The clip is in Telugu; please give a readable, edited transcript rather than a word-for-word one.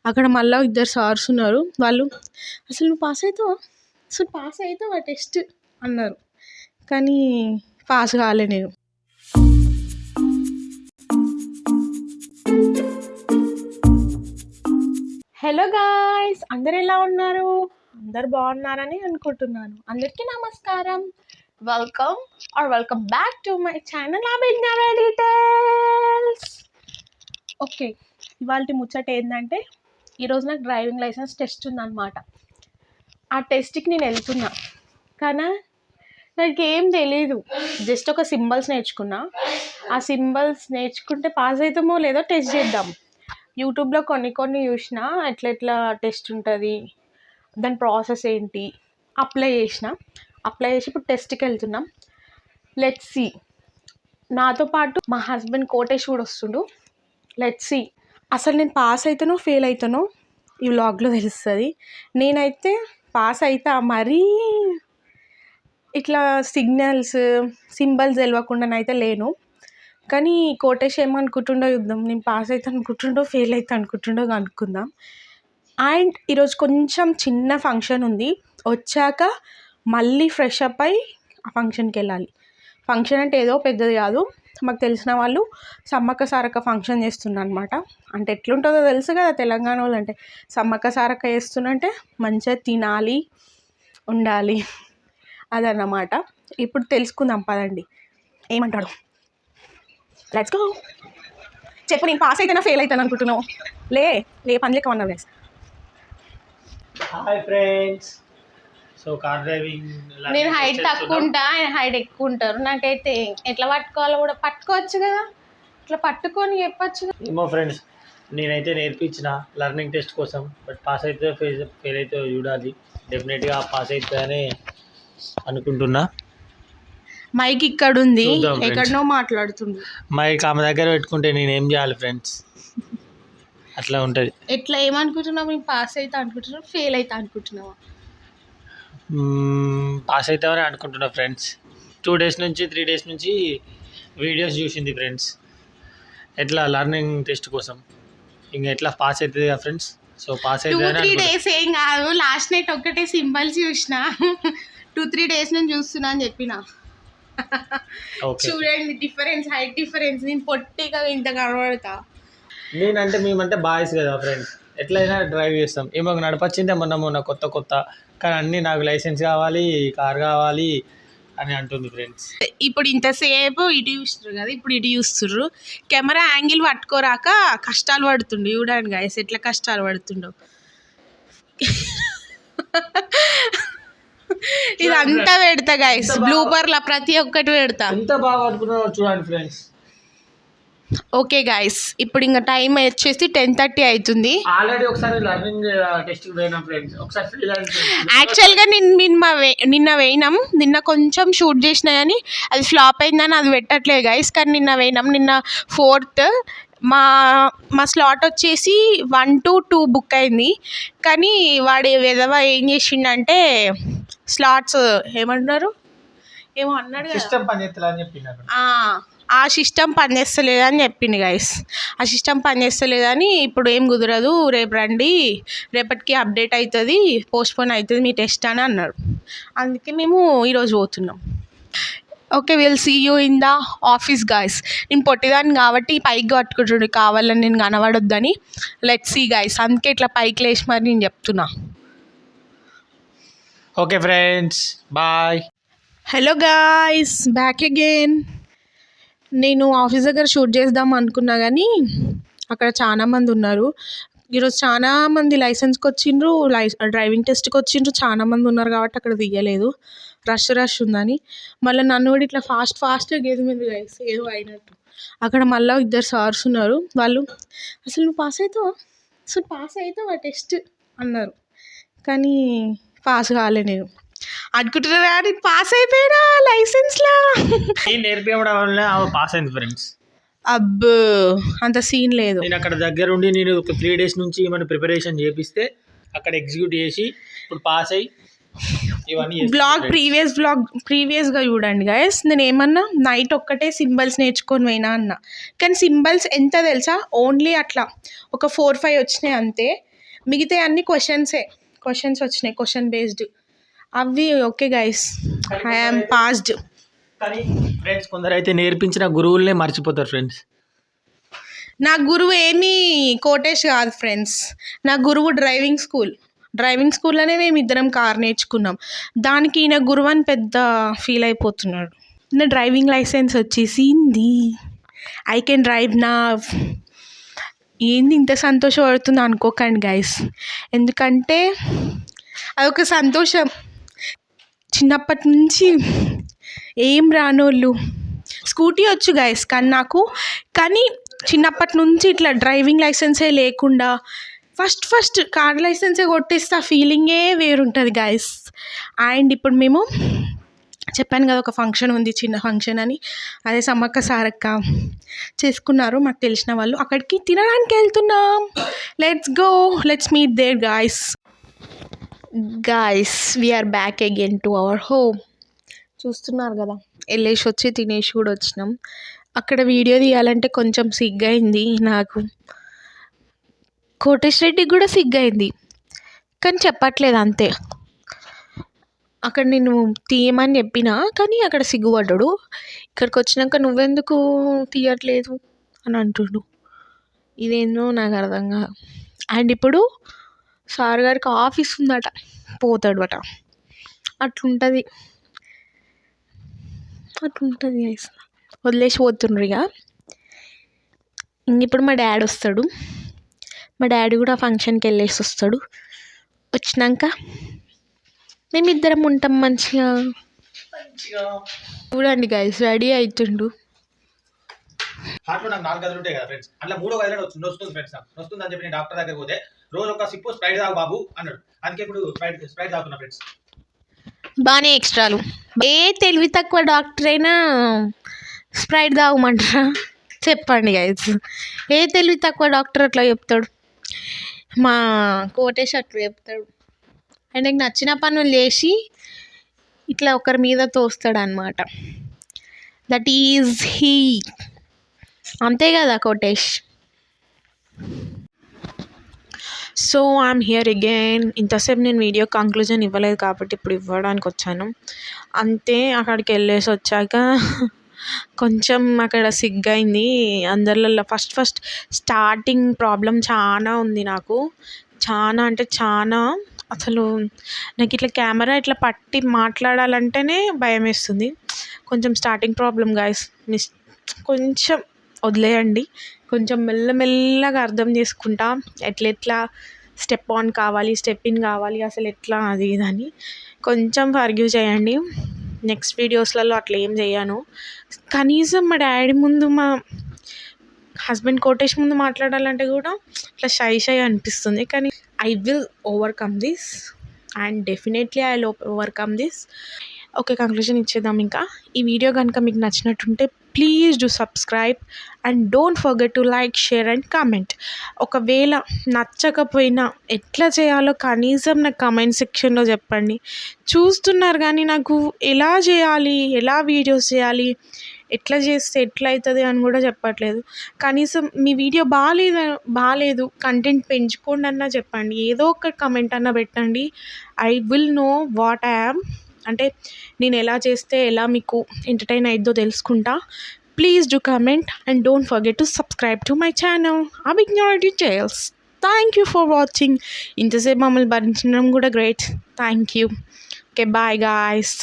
అక్కడ మళ్ళీ ఇద్దరు సార్స్ ఉన్నారు. వాళ్ళు అసలు నువ్వు పాస్ అవుతావా టెస్ట్ అన్నారు. కానీ పాస్ కాలే నేను. హలో గాయ్స్, అందరు ఎలా ఉన్నారు? అందరు బాగున్నారని అనుకుంటున్నాను. అందరికీ నమస్కారం. Welcome back to my channel Abhijnana details. Okay, ఇవాళ ముచ్చట ఏంటంటే, ఈరోజు నాకు డ్రైవింగ్ లైసెన్స్ టెస్ట్ ఉందన్నమాట. ఆ టెస్ట్కి నేను వెళ్తున్నా, కానీ నాకు ఏం తెలీదు. జస్ట్ ఒక సింబల్స్ నేర్చుకున్నా. ఆ సింబల్స్ నేర్చుకుంటే పాస్ అవుతామో లేదో టెస్ట్ చేద్దాం. యూట్యూబ్లో కొన్ని చూసిన, ఎట్లా టెస్ట్ ఉంటుంది, దాని ప్రాసెస్ ఏంటి, అప్లై చేసి ఇప్పుడు టెస్ట్కి వెళ్తున్నాం. Let's see. నాతో పాటు మా హస్బెండ్ కోటేష్ కూడా వస్తుండు. లెట్స్ సీ అసలు నేను పాస్ అవుతానో ఫెయిల్ అవుతానో ఈ వ్లాగ్లో తెలుస్తుంది. నేనైతే పాస్ అవుతా, మరీ ఇట్లా సింబల్స్ తెలియకుండానైతే లేను. కానీ కోటేష్ ఏమనుకుంటుండో చూద్దాం. నేను పాస్ అవుతా అనుకుంటుండో ఫెయిల్ అవుతా అనుకుంటుండో అనుకుందాం. అండ్ ఈరోజు కొంచెం చిన్న ఫంక్షన్ ఉంది. వచ్చాక మళ్ళీ ఫ్రెష్ అప్ అయి ఆ ఫంక్షన్కి వెళ్ళాలి. ఫంక్షన్ అంటే ఏదో పెద్దది కాదు, మాకు తెలిసిన వాళ్ళు సమ్మక్క సారక్క ఫంక్షన్ చేస్తున్నారు అనమాట. అంటే ఎట్లుంటుందో తెలుసు కదా, తెలంగాణ వాళ్ళు అంటే సమ్మక్క సారక్క చేస్తున్నంటే మంచిగా తినాలి, ఉండాలి, అదన్నమాట. ఇప్పుడు తెలుసుకుందాం పదండి, ఏమంటాడు. Let's go. చెప్పు, నేను పాస్ అయితేనా ఫెయిల్ అవుతాను అనుకుంటున్నావు? లే పని లెక్క అన్నావు guys. Hi friends. So car driving నేను హైట్ తక్కువ ఉంటా, ఆయన హైట్ ఎక్కువ ఉంటారు. నాకైతే ఎట్లా పట్టుకోవాలో కూడా పట్టుకోవచ్చు కదా, ఇట్లా పట్టుకొని చెప్పచ్చు. ఏమో ఫ్రెండ్స్, నేనైతే నేర్పించిన లర్నింగ్ టెస్ట్ కోసం. బట్ పాస్ అయితే ఫెయిల్ అయితే చూడాలి. డెఫినెట్గా పాస్ అవుతుందని అనుకుంటున్నా. మైక్ ఇక్కడ ఉంది, ఎక్కడనో మాట్లాడుతుంది. మైక్ ఆమె దగ్గర పెట్టుకుంటే నేను ఏం చేయాలి ఫ్రెండ్స్? అట్లా ఉంటుంది. ఎట్లా ఏమనుకుంటున్నావు? మేము పాస్ అవుతా అనుకుంటున్నావు, ఫెయిల్ అవుతా అనుకుంటున్నావా? పాస్ అవుతామని అనుకుంటున్నా ఫ్రెండ్స్. 3 డేస్ నుంచి వీడియోస్ చూసింది ఫ్రెండ్స్, ఎట్లా లర్నింగ్ టెస్ట్ కోసం. ఇంకా ఎట్లా పాస్ అవుతుంది కదా ఫ్రెండ్స్. సో పాస్ అయితే 2-3 డేస్ ఏం కాదు. లాస్ట్ నైట్ ఒక్కటే సింబల్స్ చూసిన, 2-3 డేస్ నుంచి చూస్తున్నా అని చెప్పిన. చూడండి డిఫరెన్స్, హైట్ డిఫరెన్స్. నేను పొట్టిగా ఇంత కనబడతా. నేనంటే మేమంటే బాయ్స్ కదా ఫ్రెండ్స్, ఎట్లయినా డ్రైవ్ చేస్తాం. ఏమో నడపచ్చిందే మొన్న కొత్త కానీ అన్నీ నాకు లైసెన్స్ కావాలి, కార్ కావాలి అని అంటుంది ఫ్రెండ్స్. ఇప్పుడు ఇంతసేపు ఇటు చూస్తున్నారు కదా, ఇప్పుడు ఇటు చూస్తుర్రు. కెమెరా యాంగిల్ పట్టుకోరాక కష్టాలు పడుతుండు. చూడండి గైస్ ఎట్లా కష్టాలు పడుతుండో. ఇదంతా పెడతా గైస్, బ్లూపర్లా ప్రతి ఒక్కటి పెడతా. ఎంత బాగా పట్టుకున్నారో చూడండి ఫ్రెండ్స్. ఓకే గైస్, ఇప్పుడు ఇంకా టైం వచ్చేసి 10:30 అవుతుంది. ఆల్రెడీ ఒకసారి లర్నింగ్ టెస్ట్ పోయినా ఫ్రెండ్స్, ఒకసారి యాక్చువల్గా నిన్న వేయినాం. నిన్న కొంచెం షూట్ చేసినా కానీ అది ఫ్లాప్ అయిందని అది పెట్టట్లేదు గైస్. కానీ నిన్న వేయినాం, నిన్న 4th. మా స్లాట్ వచ్చేసి 1 to 2 బుక్ అయింది. కానీ వాడు విధవ ఏం చేసిండంటే స్లాట్స్ ఏమంటున్నారు, ఏమో అన్నాడు కదా, సిస్టమ్ పనిచేస్తలేదని చెప్పినారు. ఆ సిస్టమ్ పనిచేస్తలేదని చెప్పింది గైస్. ఆ సిస్టమ్ పనిచేస్తలేదని ఇప్పుడు ఏం కుదరదు, రేపు రండి, రేపటికి అప్డేట్ అవుతుంది, పోస్ట్పోన్ అవుతుంది మీ టెస్ట్ అని అన్నారు. అందుకే మేము ఈరోజు పోతున్నాం. Okay, will see you in the office guys. నేను పొట్టిదాన్ని కాబట్టి పైకి కట్టుకుంటుండే, కావాలని నేను కనబడొద్దని. లెట్స్ సీ గైస్, అందుకే ఇట్లా పైకి లేచి మరి నేను చెప్తున్నా. Okay friends, bye. Hello guys, back again. నేను ఆఫీస్ దగ్గర షూట్ చేద్దాం అనుకున్నా కానీ అక్కడ చాలామంది ఉన్నారు. ఈరోజు చాలామంది లైసెన్స్కి వచ్చిండ్రు, డ్రైవింగ్ టెస్ట్కి వచ్చిండ్రు. చాలామంది ఉన్నారు కాబట్టి అక్కడ తీయలేదు, రష్ ఉందని. మళ్ళీ నన్ను కూడా ఇట్లా ఫాస్ట్గా గేది మీద గైస్ ఏదో అయినట్టు. అక్కడ మళ్ళీ ఇద్దరు సార్స్ ఉన్నారు. వాళ్ళు అసలు నువ్వు పాస్ అవుతావా టెస్ట్ అన్నారు. కానీ పాస్ కాలే నేను. అనుకుంటున్నారా నేను పాస్ అయిపోయినా లైసెన్స్లా? నేర్పించడం వల్ల పాస్ అయింది ఫ్రెండ్స్. అబ్బో, అంత సీన్ లేదు. నేను అక్కడ దగ్గరుండి నేను ఒక 3 days నుంచి మన ప్రిపరేషన్ చేపిస్తే అక్కడ ఎగ్జిక్యూట్ చేసి ఇప్పుడు పాస్ అయ్యి ఇవన్నీ ప్రీవియస్గా చూడండి గైస్. నేను ఏమన్నా నైట్ ఒక్కటే సింబల్స్ నేర్చుకొని పోయినా అన్నా. కానీ సింబల్స్ ఎంత తెలుసా, ఓన్లీ అట్లా ఒక 4-5 వచ్చినాయి అంతే. మిగతా అన్ని క్వశ్చన్స్ వచ్చినాయి, క్వశ్చన్ బేస్డ్. అవి ఓకే గైస్, ఐఎమ్ పాస్డ్. కానీ ఫ్రెండ్స్ కొందరు అయితే నేర్పించిన గురువులనే మర్చిపోతారు ఫ్రెండ్స్. నా గురువు ఏమీ కోటేష్ కాదు ఫ్రెండ్స్, నా గురువు డ్రైవింగ్ స్కూల్లోనే మేము ఇద్దరం కార్ నేర్చుకున్నాం. దానికి ఈయన గురువు అని పెద్ద ఫీల్ అయిపోతున్నాడు. నా డ్రైవింగ్ లైసెన్స్ వచ్చేసింది, ఐ కెన్ డ్రైవ్ నా. ఏంది ఇంత సంతోషపడుతుందో అనుకోకండి గైస్, ఎందుకంటే అదొక సంతోషం. చిన్నప్పటి నుంచి ఏం రానోళ్ళు స్కూటీ వచ్చు గైస్, కానీ చిన్నప్పటి నుంచి ఇట్లా డ్రైవింగ్ లైసెన్సే లేకుండా ఫస్ట్ కార్ లైసెన్సే కొట్టేస్తే ఆ ఫీలింగే వేరుంటుంది గైస్. అండ్ ఇప్పుడు మేము చెప్పాను కదా ఒక ఫంక్షన్ ఉంది, చిన్న ఫంక్షన్ అని, అదే సమ్మక్క సారక్క చేసుకున్నారు మాకు తెలిసిన వాళ్ళు, అక్కడికి తినడానికి వెళ్తున్నాం. Let's meet there guys. We are back again to our home. చూస్తున్నారు కదా, వెళ్ళేసి వచ్చి తినేసి కూడా వచ్చినాం. అక్కడ వీడియో తీయాలంటే కొంచెం సిగ్గైంది నాకు, కోటేష్ రెడ్డికి కూడా సిగ్గైంది, కానీ చెప్పట్లేదు అంతే. అక్కడ నేను తీయమని చెప్పినా కానీ అక్కడ సిగ్గుపడ్డాడు. ఇక్కడికి వచ్చినాక నువ్వెందుకు తీయట్లేదు అని అంటుండు. ఇదేందో నాకు అర్థం కాదు. అండ్ ఇప్పుడు సార్ గారికి ఆఫీస్ ఉందట, పోతాడు అట. అట్లుంటుంది వదిలేసి పోతుండ్రు ఇక. ఇప్పుడు మా డాడీ వస్తాడు, మా డాడీ కూడా ఫంక్షన్కి వెళ్ళేసి వస్తాడు. వచ్చినాక మేమిద్దరం ఉంటాం మంచిగా. చూడండి గైస్, రెడీ అవుతుండు. హార్ట్లో నాకు 4 గదులు ఉంటాయి కదా ఫ్రెండ్స్, అట్లా 3వ గదిలో వస్తుంది ఫ్రెండ్స్. వస్తుంది అని చెప్పి నేను డాక్టర్ దగ్గర పోతే రోజు ఒక సిప్పు స్ప్రైట్ తాగు బాబు అన్నాడు. అందుకే ఇప్పుడు స్ప్రైట్ తాగుతున్నా ఫ్రెండ్స్. బాగానే ఎక్స్ట్రాలు. ఏ తెలివి తక్కువ డాక్టర్ అయినా స్ప్రైట్ తాగమంటారా చెప్పండి గైస్? ఏ తెలివి తక్కువ డాక్టర్ అట్లా చెప్తాడు? మా కోటేష్ అట్లా చెప్తాడు. ఆయనకు నచ్చిన పనులు చేసి ఇట్లా ఒకరి మీద తోస్తాడు అనమాట. That is he. అంతే కదా Kotesh? So I'm here again. ఇంతసేపు నేను వీడియో కంక్లూజన్ ఇవ్వలేదు కాబట్టి ఇప్పుడు ఇవ్వడానికి వచ్చాను అంతే. అక్కడికి వెళ్ళేసి వచ్చాక కొంచెం అక్కడ సిగ్గైంది అందరిలో. ఫస్ట్ స్టార్టింగ్ ప్రాబ్లం చాలా ఉంది నాకు, చాలా అంటే చాలా. అసలు నాకు ఇట్లా కెమెరా ఇట్లా పట్టి మాట్లాడాలంటేనే భయం వేస్తుంది. కొంచెం స్టార్టింగ్ ప్రాబ్లం గాయస్, కొంచెం వదిలేయండి. కొంచెం మెల్లమెల్లగా అర్థం చేసుకుంటా ఎట్లా స్టెప్ ఆన్ కావాలి, స్టెప్ ఇన్ కావాలి, అసలు ఎట్లా అది ఇదని కొంచెం ఫర్గివ్ చేయండి. నెక్స్ట్ వీడియోస్లలో అట్లా ఏం చేయను. కనీసం మా డాడీ ముందు, మా హస్బెండ్ కోటేష్ ముందు మాట్లాడాలంటే కూడా ఇట్లా షై అనిపిస్తుంది. కానీ I will overcome this and definitely I will overcome this. Okay, conclusion ఇచ్చేద్దాం. ఇంకా ఈ వీడియో కనుక మీకు నచ్చినట్టుంటే please do subscribe and don't forget to like, share and comment. ఒకవేళ నచ్చకపోయినా ఎట్లా చేయాలో కనీసం నాకు కామెంట్ సెక్షన్లో చెప్పండి. చూస్తున్నారు కానీ నాకు ఎలా చేయాలి, ఎలా వీడియోస్ చేయాలి, ఎట్లా చేస్తే ఎట్లా అవుతుంది అని కూడా చెప్పట్లేదు. కనీసం మీ వీడియో బాగాలేదు కంటెంట్ పెంచుకోండి అన్నా చెప్పండి. ఏదో ఒక కమెంట్ అన్నా పెట్టండి. I will know what I am, అంటే నేను ఎలా చేస్తే ఎలా మీకు ఎంటర్టైన్ అయిద్దో తెలుసుకుంటా. Please do comment and don't forget to subscribe to my channel Abhijnana details. Thank you for watching. ఇంతసేపు మమ్మల్ని భరించడం కూడా great. Thank you. Okay, bye guys.